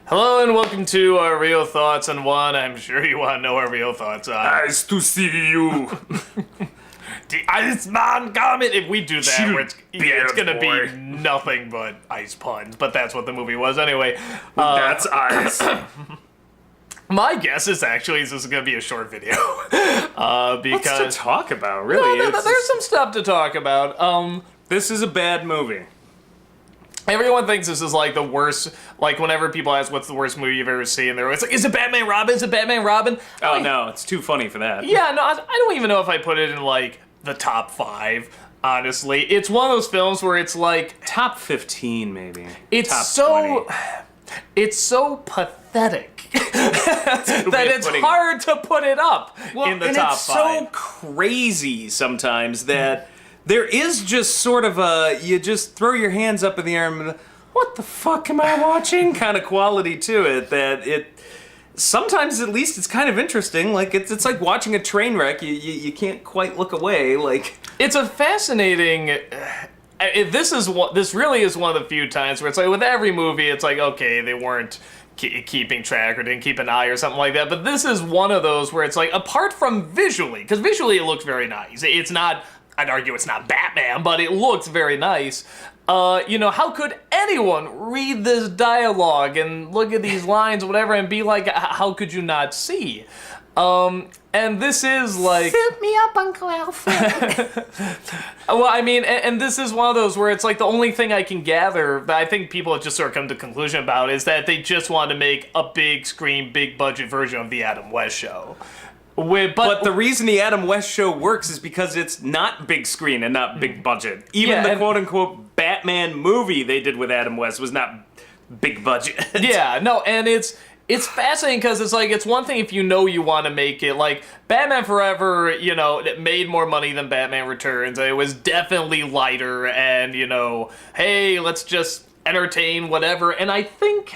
Hello and welcome to our real thoughts on one. I'm sure you want to know our real thoughts on. Nice to see you. The Iceman Comet. If we do that, it's gonna boy. be nothing but ice puns. But that's what the movie was anyway. That's ice. My guess is actually this is gonna be a short video What's to because talk about, really? there's some stuff to talk about. This is a bad movie. Everyone thinks this is like the worst. Like whenever people ask what's the worst movie you've ever seen, they're always like, "Is it Batman Robin? Is it Batman Robin?" Oh no, it's too funny for that. Yeah, no, I don't even know if I put it in like the top 5. Honestly, it's one of those films where it's like Top 15, maybe. it's Top so 20. it's so pathetic that it's putting it. hard to put it up in the and top it's 5. so crazy sometimes that there is just sort of a you just throw your hands up in the air and what the fuck am I watching kind of quality to it that it sometimes at least it's kind of interesting. Like it's like watching a train wreck. You can't quite look away. Like It's a fascinating. This really is one of the few times where it's like with every movie, it's like okay, they weren't keeping track or didn't keep an eye or something like that. But this is one of those where it's like apart from visually, because visually it looks very nice. It's not. I'd argue it's not Batman, but it looks very nice. How could anyone read this dialogue and look at these lines or whatever and be like, how could you not see? And this is like... Suit me up, Uncle Alfred. Well, I mean, and this is one of those where it's like the only thing I can gather that I think people have just sort of come to a conclusion about is that they just want to make a big screen, big budget version of the Adam West show. But the reason the Adam West show works is because it's not big screen and not big budget. Even the quote-unquote Batman movie they did with Adam West was not big budget. Yeah, no, and it's fascinating because it's like, it's one thing if you know you want to make it, like, Batman Forever, it made more money than Batman Returns, and it was definitely lighter, and, hey, let's just entertain whatever, and I think...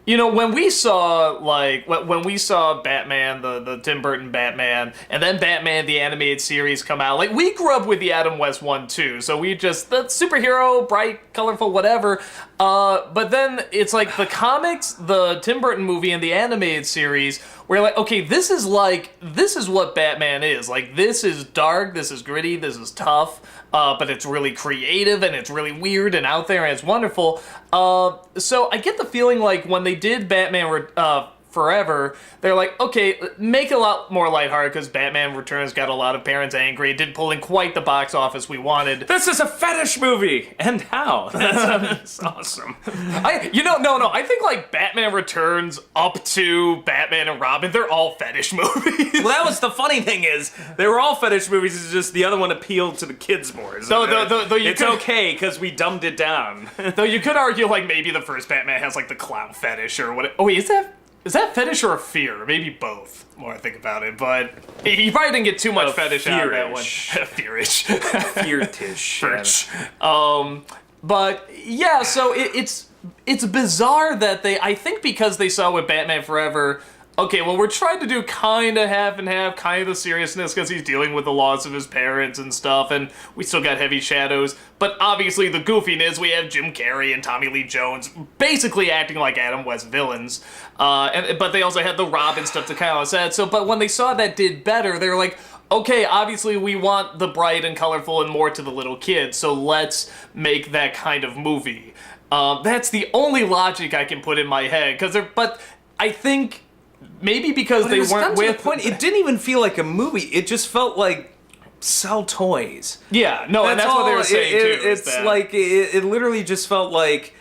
when we saw Batman, the Tim Burton Batman, and then Batman the animated series come out, like we grew up with the Adam West one too, so we just the superhero, bright, colorful, whatever. But then it's like the comics, the Tim Burton movie, and the animated series. We're like, okay, this is what Batman is. Like, this is dark, this is gritty, this is tough, but it's really creative, and it's really weird and out there, and it's wonderful. So I get the feeling like when they did Batman Forever, they're like, okay, make it a lot more lighthearted because Batman Returns got a lot of parents angry. It didn't pull in quite the box office we wanted. This is a fetish movie! And how? That's awesome. I think like Batman Returns up to Batman and Robin, they're all fetish movies. Well, that was the funny thing is, they were all fetish movies, it's just the other one appealed to the kids more. Though it's okay, because we dumbed it down. Though you could argue like maybe the first Batman has like the clown fetish or what. Oh wait, is that fetish or a fear? Maybe both, the more I think about it. But he probably didn't get too much fetish out of that one. Fearish. Feartish. But yeah, so it's bizarre that I think because they saw with Batman Forever, okay, well, we're trying to do kind of half and half, kind of the seriousness because he's dealing with the loss of his parents and stuff, and we still got heavy shadows. But obviously the goofiness, we have Jim Carrey and Tommy Lee Jones basically acting like Adam West villains. But they also had the Robin stuff to kind of offset. But when they saw that did better, they were like, okay, obviously we want the bright and colorful and more to the little kids, so let's make that kind of movie. That's the only logic I can put in my head. But I think... Maybe because they weren't with... point, it didn't even feel like a movie. It just felt like sell toys. Yeah, no, and that's what they were saying, too. It's like, it literally just felt like,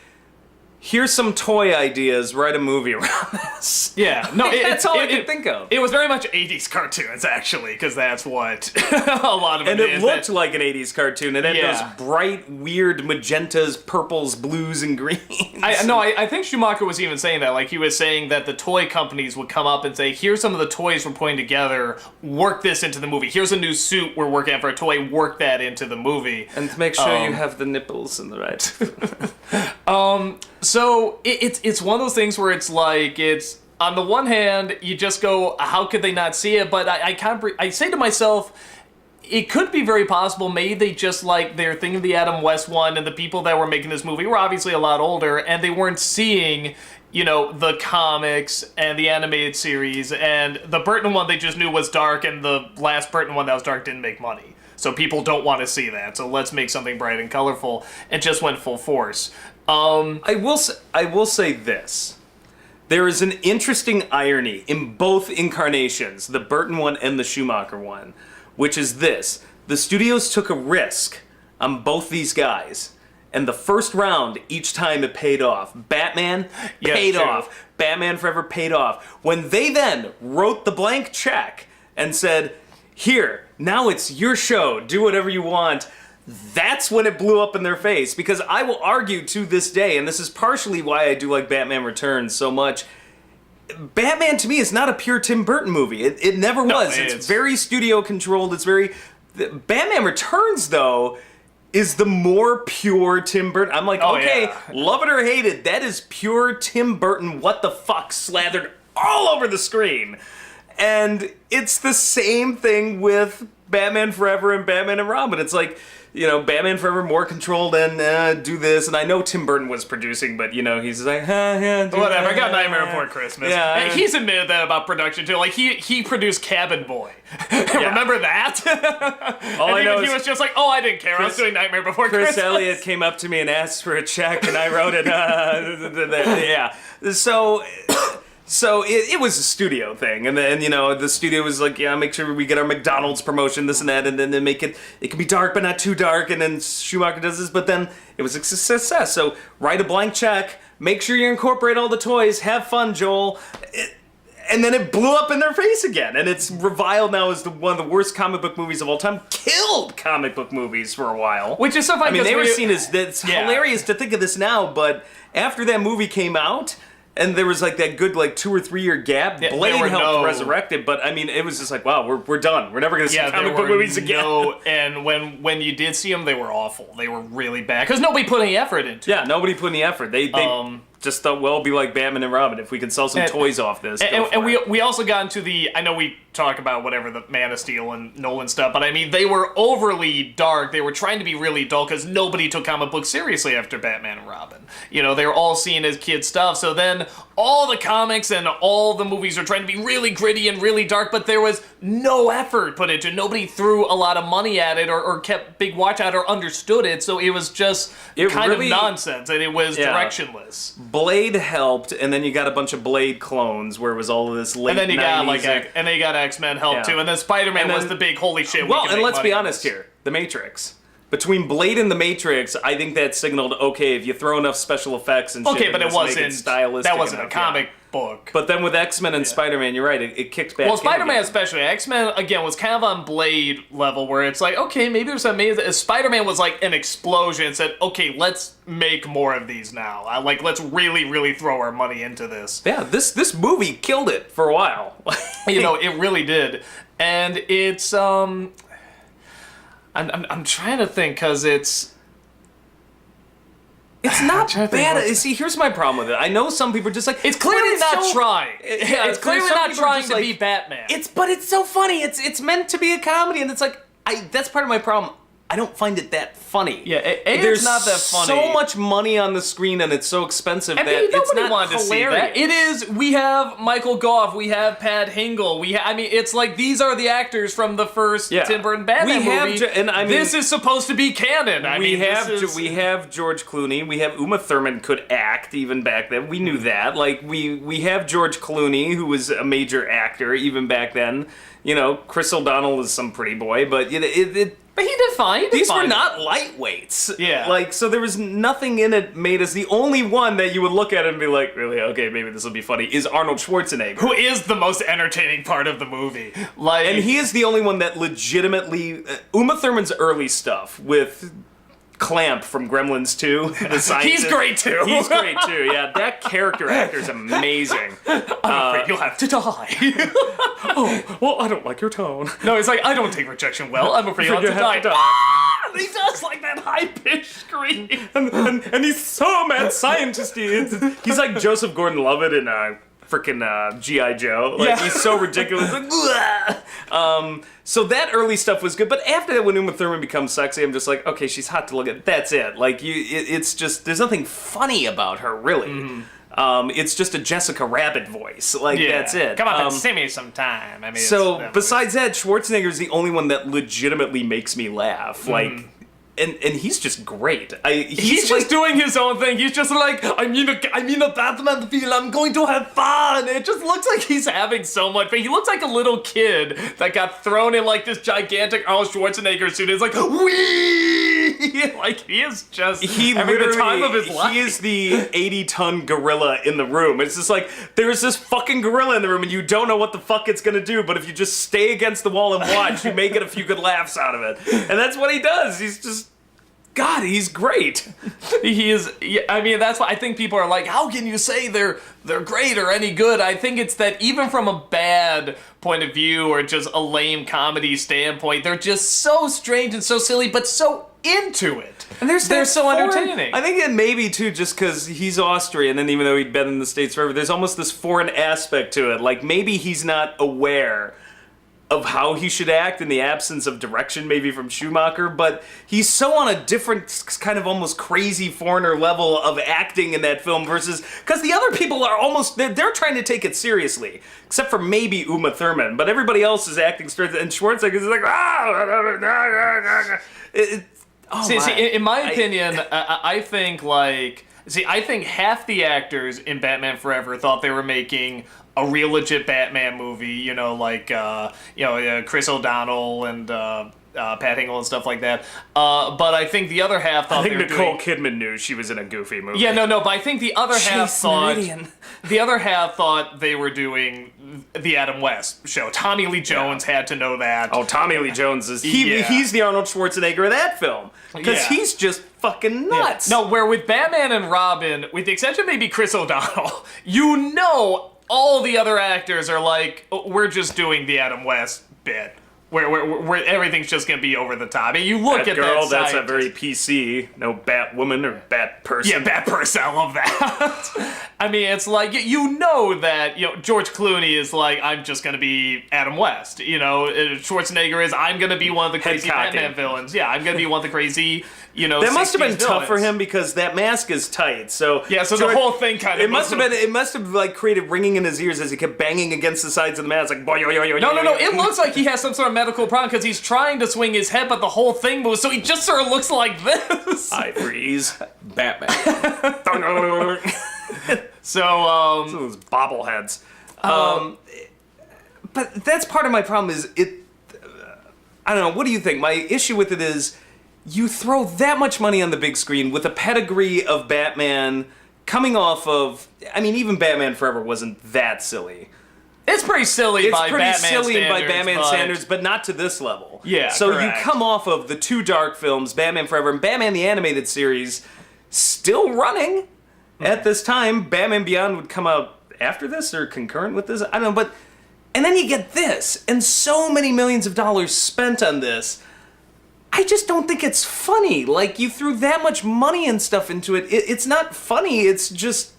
here's some toy ideas, write a movie around this. Yeah, no, that's all I could think of. It was very much 80s cartoons, actually, because that's what a lot of it is. And it looked like an 80s cartoon. It had those bright, weird magentas, purples, blues, and greens. I think Schumacher was even saying that. Like, he was saying that the toy companies would come up and say, here's some of the toys we're putting together, work this into the movie. Here's a new suit we're working on for a toy, work that into the movie. And make sure you have the nipples in the right... So it's one of those things where it's like, it's on the one hand you just go, how could they not see it? But I say to myself, it could be very possible maybe they just like they're thinking of the Adam West one, and the people that were making this movie were obviously a lot older, and they weren't seeing you know, the comics and the animated series, and the Burton one they just knew was dark, and the last Burton one that was dark didn't make money. So people don't want to see that. So let's make something bright and colorful. It just went full force. I will say this. There is an interesting irony in both incarnations, the Burton one and the Schumacher one, which is this. The studios took a risk on both these guys. And the first round, each time it paid off. Batman paid off. Batman Forever paid off. When they then wrote the blank check and said, here, now it's your show, do whatever you want, that's when it blew up in their face. Because I will argue to this day, and this is partially why I do like Batman Returns so much, Batman to me is not a pure Tim Burton movie. It never was. It's very studio controlled. It's very... Batman Returns, though, is the more pure Tim Burton. I'm like, love it or hate it, that is pure Tim Burton what the fuck slathered all over the screen. And it's the same thing with Batman Forever and Batman and Robin. It's like, you know, Batman Forever more controlled and do this. And I know Tim Burton was producing, but, you know, he's like, whatever, I got Nightmare Before Christmas. Yeah. Hey, he's admitted that about production, too. Like, he produced Cabin Boy. Remember that? All I know he was just like, I didn't care. I was doing Nightmare Before Christmas. Chris Elliott came up to me and asked for a check, and I wrote it. Yeah. So it was a studio thing, and then, you know, the studio was like, yeah, make sure we get our McDonald's promotion, this and that, and then they make it can be dark but not too dark, and then Schumacher does this, but then it was a success. So write a blank check, make sure you incorporate all the toys, have fun, Joel. And then it blew up in their face again, and it's reviled now as one of the worst comic book movies of all time. Killed comic book movies for a while. Which is so funny. I mean, they were seen as, it's hilarious to think of this now, but after that movie came out, and there was like that good 2 or 3 year gap. Blade helped resurrect it, but I mean, it was just like, wow, we're done. We're never gonna see comic book movies again. And when you did see them, they were awful. They were really bad because nobody put any effort into it. Yeah, nobody put any effort. They just thought, well, it'll be like Batman and Robin if we can sell some toys off this. And we also got into the, I know we talk about whatever, the Man of Steel and Nolan stuff, but I mean, they were overly dark. They were trying to be really dull because nobody took comic books seriously after Batman and Robin. You know, they were all seen as kid stuff, so then all the comics and all the movies are trying to be really gritty and really dark, but there was no effort put into it. Nobody threw a lot of money at it or kept big watch out or understood it, so it was just kind of nonsense, and it was directionless. Blade helped, and then you got a bunch of Blade clones where it was all of this late 90s. And then you got X-Men help too, and then Spider-Man was the big holy shit. Well, and let's be honest here, The Matrix. Between Blade and The Matrix, I think that signaled, okay, if you throw enough special effects and shit, but it wasn't stylistic. That wasn't a comic book. But then with X-Men and Spider-Man, you're right, it kicked back. Well, Spider-Man especially. X-Men, again, was kind of on Blade level, where it's like, okay, maybe there's amazing... Spider-Man was like an explosion and said, okay, let's make more of these now. Let's really, really throw our money into this. Yeah, this movie killed it for a while. You know, it really did. And it's, I'm trying to think, because it's not bad. See, here's my problem with it. I know some people are just like... It's clearly not trying. It's clearly not trying to be Batman. But it's so funny. It's meant to be a comedy, and it's like... that's part of my problem. I don't find it that funny. Yeah, there's it's not that funny. So much money on the screen, and it's so expensive that it's not wanted hilarious. To see that. It is. We have Michael Gough. We have Pat Hingle. I mean, it's like these are the actors from the first Tim Burton Batman movie. This is supposed to be canon. We have George Clooney. We have Uma Thurman could act even back then. We knew that. Like we have George Clooney, who was a major actor even back then. You know, Chris O'Donnell is some pretty boy, but But he did fine. These were not lightweights. Yeah. So there was nothing in it made us... The only one that you would look at and be like, really, okay, maybe this will be funny, is Arnold Schwarzenegger. Who is the most entertaining part of the movie. And he is the only one that legitimately... Uma Thurman's early stuff with... Clamp from Gremlins 2, the scientist. He's great too. He's great too, yeah. That character actor is amazing. I'm afraid you'll have to die. Oh, well, I don't like your tone. No, it's like, I don't take rejection well. I'm afraid you'll have to die. Ah! He does like that high-pitched scream. And he's so mad scientisty. He's like Joseph Gordon-Levitt in frickin' G.I. Joe. He's so ridiculous. So that early stuff was good, but after that, when Uma Thurman becomes sexy, I'm just like, okay, she's hot to look at. That's it. It's just, there's nothing funny about her, really. It's just a Jessica Rabbit voice. Like, that's it. Come up and see me sometime. I mean, so, besides that, Schwarzenegger is the only one that legitimately makes me laugh. Like, and he's just great. He's just doing his own thing. He's just like, I'm in a Batman film. I'm going to have fun. It just looks like he's having so much fun. He looks like a little kid that got thrown in like this gigantic Arnold Schwarzenegger suit. It's like, wee! Like, he is just having the time of his life. He is the 80-ton gorilla in the room. It's just like, there's this fucking gorilla in the room and you don't know what the fuck it's gonna do, but if you just stay against the wall and watch, you may get a few good laughs out of it. And that's what he does. He's just... God, he's great. He is. I mean, that's why I think people are like, how can you say they're great or any good? I think it's that even from a bad point of view or just a lame comedy standpoint, they're just so strange and so silly, but so into it. And they're so entertaining. I think it may be too just because he's Austrian, and even though he'd been in the States forever, there's almost this foreign aspect to it. Like maybe he's not aware of how he should act in the absence of direction, maybe from Schumacher, but he's so on a different kind of almost crazy foreigner level of acting in that film versus, because the other people are almost, they're trying to take it seriously, except for maybe Uma Thurman, but everybody else is acting straight, and Schwarzenegger is like, See, in my opinion, I think I think half the actors in Batman Forever thought they were making a real legit Batman movie, you know, like Chris O'Donnell and Pat Hingle and stuff like that. But I think the other half thought I think Nicole Kidman knew she was in a goofy movie. Yeah, no, but I think the other half thought they were doing the Adam West show. Tommy Lee Jones had to know that. Oh, Tommy Lee Jones is he's the Arnold Schwarzenegger of that film because he's just fucking nuts. No, where with Batman and Robin, with the exception of maybe Chris O'Donnell, you know. All the other actors are like, we're just doing the Adam West bit, where everything's just gonna be over the top. And you look that at girl, that that's a very PC. No Batwoman or Bat person. Yeah, Bat person. I love that. I mean, it's like you know that George Clooney is like, I'm just gonna be Adam West. Schwarzenegger is, I'm gonna be one of the crazy Batman villains. Yeah, I'm gonna be one of the crazy. That must have been tough for him because that mask is tight. So so the whole thing kind of it must have like created ringing in his ears as he kept banging against the sides of the mask like boy yo yo yo. No. It looks like he has some sort of medical problem because he's trying to swing his head, but the whole thing moves, so he just sort of looks like this. I freeze, Batman. So those bobbleheads. But that's part of my problem. Is it? I don't know. What do you think? My issue with it is. You throw that much money on the big screen with a pedigree of Batman coming off of... I mean, even Batman Forever wasn't that silly. It's pretty silly by Batman standards, but not to this level. Yeah, so correct. You come off of the two dark films, Batman Forever and Batman the Animated Series, still running at this time. Batman Beyond would come out after this or concurrent with this. I don't know, but... And then you get this, and so many millions of dollars spent on this... I just don't think it's funny. Like, you threw that much money and stuff into it. It's not funny. It's just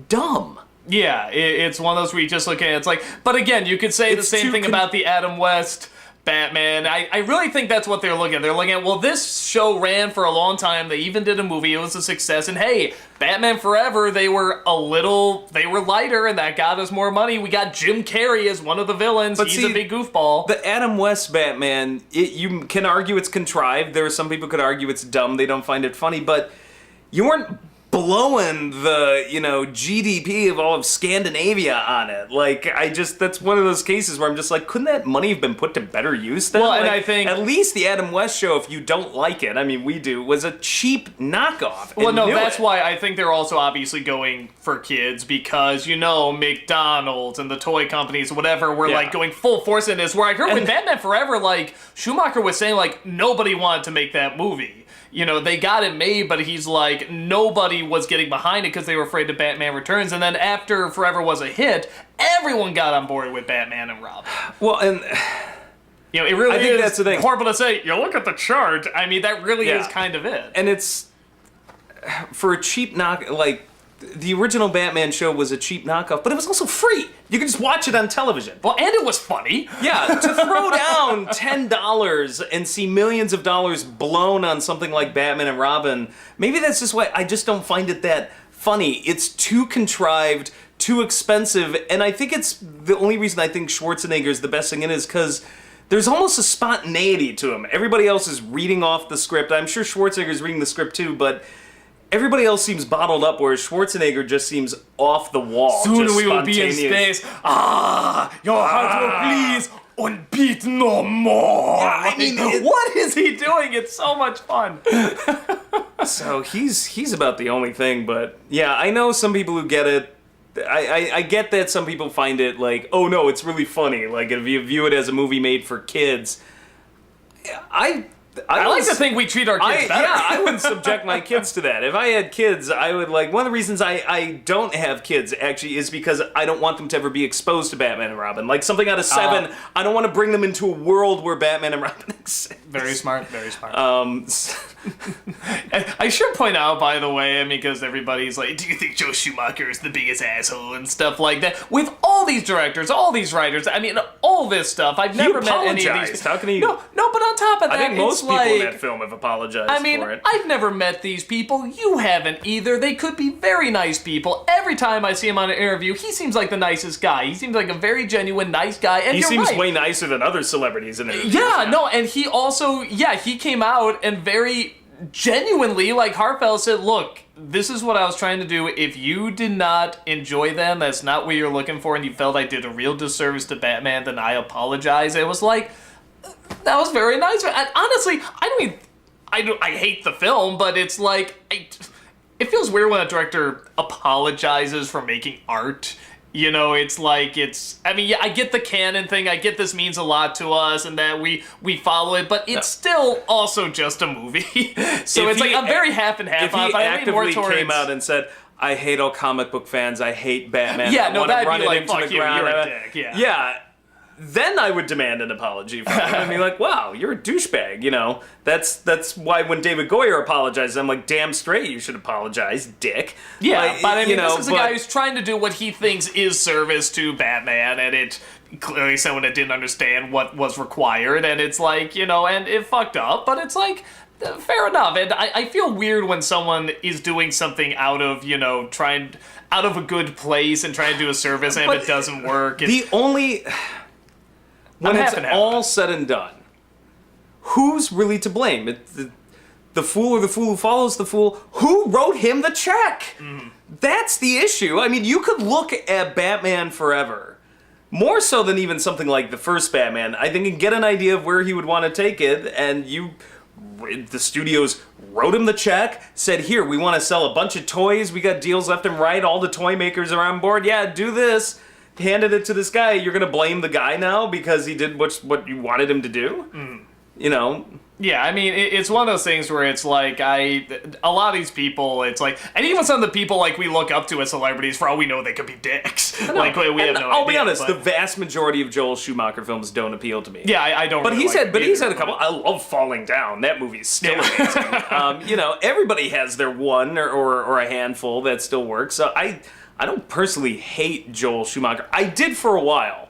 dumb. Yeah, it's one of those where you just look at it, it's like... But again, you could say the same thing about the Adam West Batman. I really think that's what they're looking at. They're looking at, well, this show ran for a long time. They even did a movie. It was a success. And hey, Batman Forever, they were lighter, and that got us more money. We got Jim Carrey as one of the villains. He's a big goofball. The Adam West Batman, you can argue it's contrived. There are some people could argue it's dumb. They don't find it funny. But you weren't blowing the, GDP of all of Scandinavia on it. Like, that's one of those cases where I'm just like, couldn't that money have been put to better use then? Well, like, and I think... At least the Adam West show, if you don't like it, I mean, we do, was a cheap knockoff. Well, no, that's why I think they're also obviously going for kids because, McDonald's and the toy companies, whatever, were like going full force in this. Where I heard with Batman Forever, like, Schumacher was saying, like, nobody wanted to make that movie. They got it made, but he's like, nobody was getting behind it because they were afraid of Batman Returns. And then after Forever was a hit, everyone got on board with Batman and Robin. Well, and... it really is that's the thing. horrible to say, you look at the chart. I mean, that really is kind of it. And it's... For a cheap knock... Like, the original Batman show was a cheap knockoff, but it was also free. You could just watch it on television. Well, and it was funny. Yeah, to throw down $10 and see millions of dollars blown on something like Batman and Robin, maybe that's just why I just don't find it that funny. It's too contrived, too expensive, and I think it's the only reason I think Schwarzenegger is the best thing in it is because there's almost a spontaneity to him. Everybody else is reading off the script. I'm sure Schwarzenegger's reading the script too, but everybody else seems bottled up, whereas Schwarzenegger just seems off the wall. Soon just we will be in spontaneous. space. Your heart will please and beat no more. I mean, what is he doing? It's so much fun. So he's about the only thing, but yeah, I know some people who get it. I get that some people find it like, oh no, it's really funny. Like if you view it as a movie made for kids, I like to think we treat our kids better. Yeah, I wouldn't subject my kids to that. If I had kids, I would like. One of the reasons I don't have kids actually is because I don't want them to ever be exposed to Batman and Robin. Like something out of Seven, I don't want to bring them into a world where Batman and Robin exist. Very smart, very smart. I should point out, by the way, I mean, because everybody's like, do you think Joe Schumacher is the biggest asshole and stuff like that? With all these directors, all these writers, I mean, all this stuff, I've never met any of these. How can he? No, but on top of that, I think most people like, in that film have apologized for it. I've never met these people. You haven't either. They could be very nice people. Every time I see him on an interview, he seems like the nicest guy. He seems like a very genuine, nice guy. And He you're seems right. way nicer than other celebrities in it. Yeah, no, and he also, he came out and very genuinely, like heartfelt, said, look, this is what I was trying to do. If you did not enjoy them, that's not what you're looking for, and you felt I did a real disservice to Batman, then I apologize. It was like, that was very nice. And honestly, I hate the film, but it's like, it feels weird when a director apologizes for making art. You know, it's like, I get the canon thing, I get this means a lot to us and that we follow it, but it's still also just a movie. So it's like, I'm very half and half If he on it, but I lean more actively towards... came out and said, I hate all comic book fans, I hate Batman, Yeah, I no, want to that'd run be it like, into fuck the you, ground. you're a dick, yeah. Yeah. Then I would demand an apology from him. I'd be like, wow, you're a douchebag, you know? That's why when David Goyer apologizes, I'm like, damn straight you should apologize, dick. Yeah, like, but I mean, this is a but- guy who's trying to do what he thinks is service to Batman, and it clearly someone that didn't understand what was required, and it's like, you know, and it fucked up, but it's like, fair enough. And I feel weird when someone is doing something out of, you know, out of a good place and trying to do a service, and if it doesn't work, when it's half and half. all said and done, who's really to blame? The fool or the fool who follows the fool? Who wrote him the check? That's the issue. I mean, you could look at Batman Forever, more so than even something like the first Batman, I think, and get an idea of where he would want to take it, and the studios wrote him the check, said, here, we want to sell a bunch of toys, we got deals left and right, all the toy makers are on board, yeah, do this. Handed it to this guy, you're gonna blame the guy now because he did what you wanted him to do? You know? Yeah, I mean, it's one of those things where it's like, a lot of these people, it's like, and even some of the people, like, we look up to as celebrities, for all we know, they could be dicks. Like, we have no idea. I'll be honest, but, the vast majority of Joel Schumacher films don't appeal to me. yeah, I don't But really he's like had, but it he's either, had a couple. I love Falling Down. That movie is still amazing. You know, everybody has their one or a handful that still works. So I don't personally hate Joel Schumacher. I did for a while.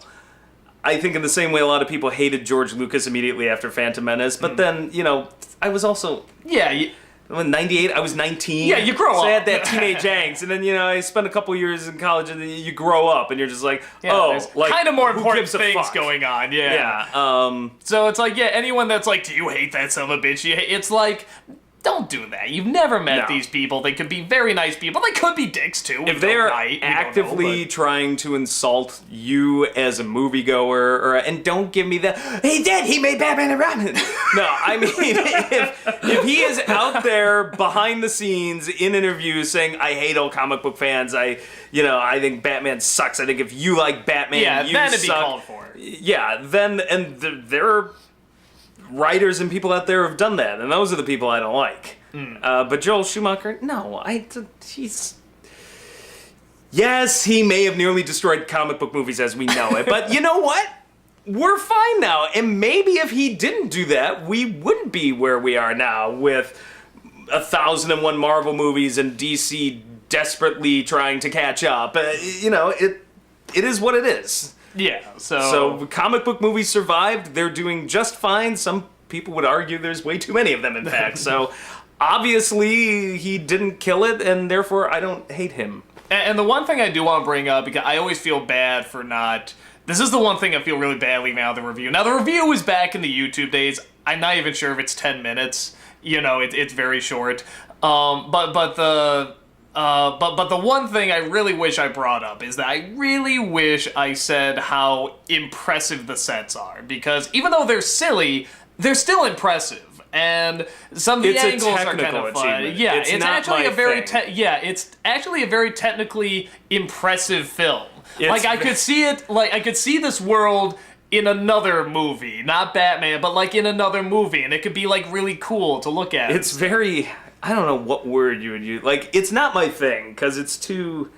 I think in the same way a lot of people hated George Lucas immediately after Phantom Menace, but then, you know, I was also... Yeah, in 98, I was 19. Yeah, you grow so up. I had that teenage angst, and then, you know, I spent a couple years in college, and then you grow up, and you're just like, there's like, kind of more who important gives a things fuck? going on, yeah. Yeah, So it's like, yeah, anyone that's like, do you hate that son of a bitch? It's like, don't do that. You've never met No. these people. They could be very nice people. They could be dicks too. if they're actively trying to insult you as a moviegoer, and don't give me the he did, he made Batman and Robin. No, I mean if he is out there behind the scenes in interviews saying I hate all comic book fans, I think Batman sucks. I think if you like Batman, you then it'd be suck. called for. Yeah, then there are writers and people out there who have done that, and those are the people I don't like. But Joel Schumacher, no, he's... Yes, he may have nearly destroyed comic book movies as we know it, but you know what? We're fine now, and maybe if he didn't do that, we wouldn't be where we are now with 1,001 Marvel movies and DC desperately trying to catch up. You know, it is what it is. Yeah, So comic book movies survived. They're doing just fine. Some people would argue there's way too many of them, in fact. So obviously he didn't kill it, and therefore I don't hate him. And the one thing I do want to bring up, because I always feel bad for not... This is the one thing I feel really bad leaving out of the review. Now, the review is back in the YouTube days. I'm not even sure if it's 10 minutes. You know, it's very short. But the one thing I really wish I brought up is that I really wish I said how impressive the sets are. Because even though they're silly, they're still impressive. And some of the angles are kind of fun. Yeah, it's actually it's actually a very technically impressive film. Like I could see it, like I could see this world in another movie, not Batman, but like in another movie, and it could be like really cool to look at. It's very, I don't know what word you would use. Like, it's not my thing because it's too.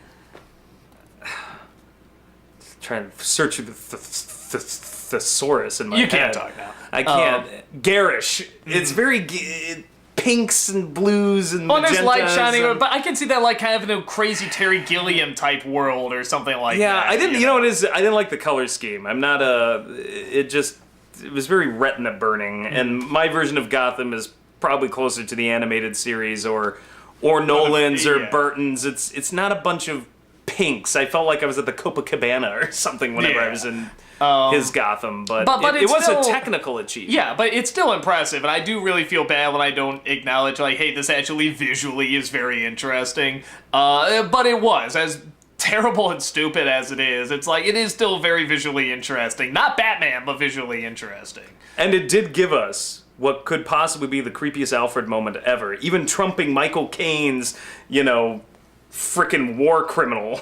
Trying to search the thesaurus in my head. You can't talk now. I can't. Garish. It's very pinks and blues and magentas. There's light shining, but I can see that like kind of in a crazy Terry Gilliam type world or something like that. Yeah, I didn't. You know what it is? I didn't like the color scheme. I'm not a. It was very retina burning, and my version of Gotham is probably closer to the animated series or Nolan's or Burton's. It's not a bunch of pinks. I felt like I was at the Copacabana or something whenever I was in his Gotham, but it was still, a technical achievement. Yeah, but it's still impressive, and I do really feel bad when I don't acknowledge, like, hey, this actually visually is very interesting. But it was, as terrible and stupid as it is, it's like, it is still very visually interesting. Not Batman, but visually interesting. And it did give us what could possibly be the creepiest Alfred moment ever, even trumping Michael Caine's, frickin' war criminal,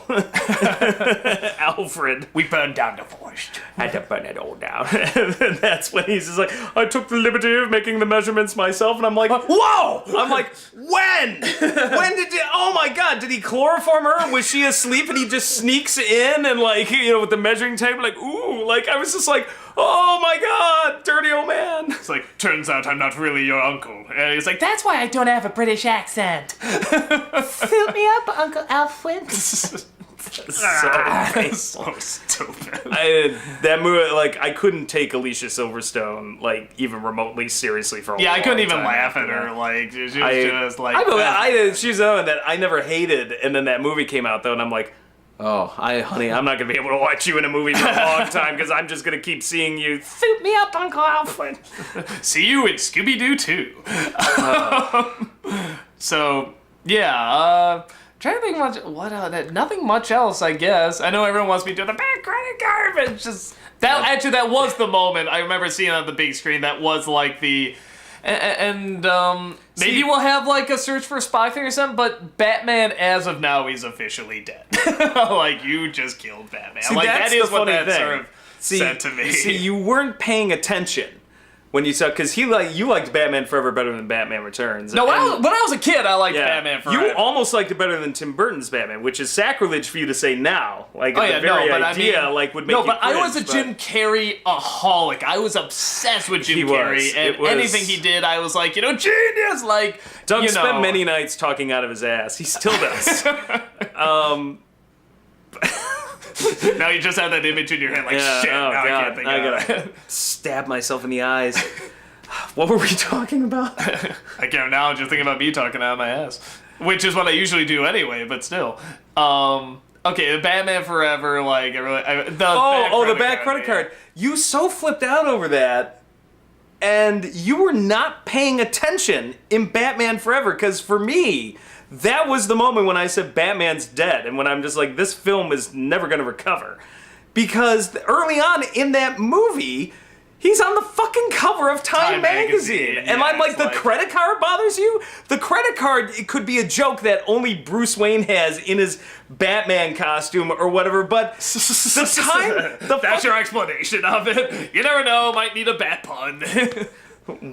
Alfred. We burned down the forest. Had to burn it all down. And that's when he's just like, I took the liberty of making the measurements myself, and I'm like, whoa! I'm like, when? When did you, oh my god, did he chloroform her? Was she asleep and he just sneaks in and like, with the measuring tape, like, ooh, like, I was just like, oh my god, dirty old man. It's like, turns out I'm not really your uncle. And he's like, that's why I don't have a British accent. Fill me up, Uncle Alfred. So stupid. That movie, like, I couldn't take Alicia Silverstone, like, even remotely seriously for a long time. Yeah, I couldn't even laugh at her. Like, she was just like... she's the one that I never hated, and then that movie came out, though, and I'm like, honey, I'm not going to be able to watch you in a movie for a long time, because I'm just going to keep seeing you. Suit me up, Uncle Alfred. See you in Scooby-Doo 2. So, yeah, trying to think much, nothing much else, I guess. I know everyone wants me to do the bad credit garbage. Actually, that was the moment I remember seeing on the big screen. That was like the, maybe we'll have like a search for a spy thing or something, but Batman, as of now, he's officially dead. Like, you just killed Batman. See, like, that's that is the what funny that thing. sort of said to me. See, you weren't paying attention when you saw, because you liked Batman Forever better than Batman Returns. No, when I was a kid, I liked Batman Forever. You almost liked it better than Tim Burton's Batman, which is sacrilege for you to say now. Like, would make you cringe. I was a Jim Carrey-aholic. I was obsessed with Jim Carrey, and anything he did, I was like, genius! Like, Doug spent many nights talking out of his ass. He still does. Now you just have that image in your head, like, shit, now I can't think of it. Stab myself in the eyes. What were we talking about? I can't now, just thinking about me talking out of my ass. Which is what I usually do anyway, but still. Okay, the Batman Forever, like, the bad credit card. You so flipped out over that, and you were not paying attention in Batman Forever, because for me, that was the moment when I said Batman's dead, and when I'm just like, this film is never going to recover. Because early on in that movie, he's on the fucking cover of Time magazine. And I'm like, the credit card bothers you? The credit card, it could be a joke that only Bruce Wayne has in his Batman costume or whatever, but the time... That's your explanation of it. You never know, might need a bat pun.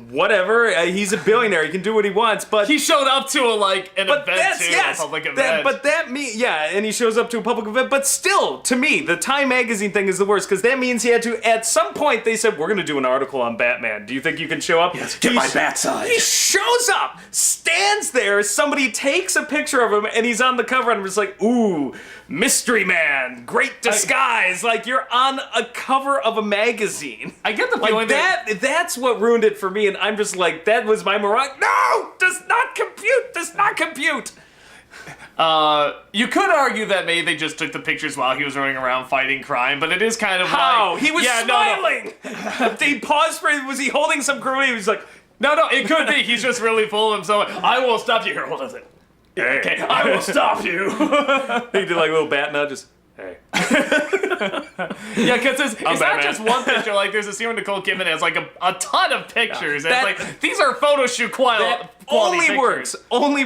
Whatever, he's a billionaire. He can do what he wants, but he showed up to a public event. And he shows up to a public event. But still, to me, the Time magazine thing is the worst, because that means he had to. At some point, they said, "We're going to do an article on Batman. Do you think you can show up?" Yes, get my bat side. He shows up, stands there. Somebody takes a picture of him, and he's on the cover. And I'm just like, ooh, mystery man, great disguise. Like, you're on a cover of a magazine. I get the feeling that's what ruined it for me, and I'm just like, that was my morale. No! Does not compute! Does not compute! You could argue that maybe they just took the pictures while he was running around fighting crime, but it is kind of How? like... He was Yeah, smiling! They paused for, was he holding some grenade? He was like, No, it could be. He's just really full of himself. I will stop you. Here, hold on. Okay, I will stop you. he did like a little bat nudges. Hey. Yeah, because it's not Batman. just one picture. Like, there's a scene where Nicole Kidman has like a ton of pictures. And it's like, these are photo shoot quality Only pictures.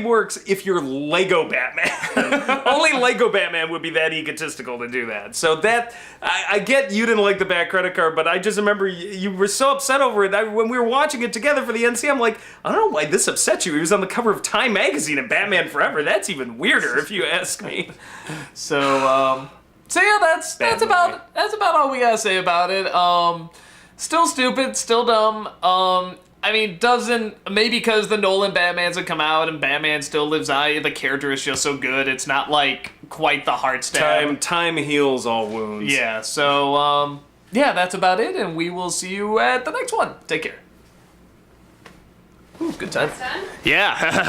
works if you're Lego Batman. Only Lego Batman would be that egotistical to do that. So that, I get you didn't like the Bat credit card, but I just remember you were so upset over it. When we were watching it together for the NC, I'm like, I don't know why this upset you. He was on the cover of Time magazine and Batman Forever. That's even weirder if you ask me. So yeah, that's about all we gotta say about it. Still stupid, still dumb. I mean, maybe because the Nolan Batmans have come out and Batman still lives on, the character is just so good, it's not like quite the heart stab. Time heals all wounds. Yeah, so yeah, that's about it, and we will see you at the next one. Take care. Ooh, good time. Done? Yeah.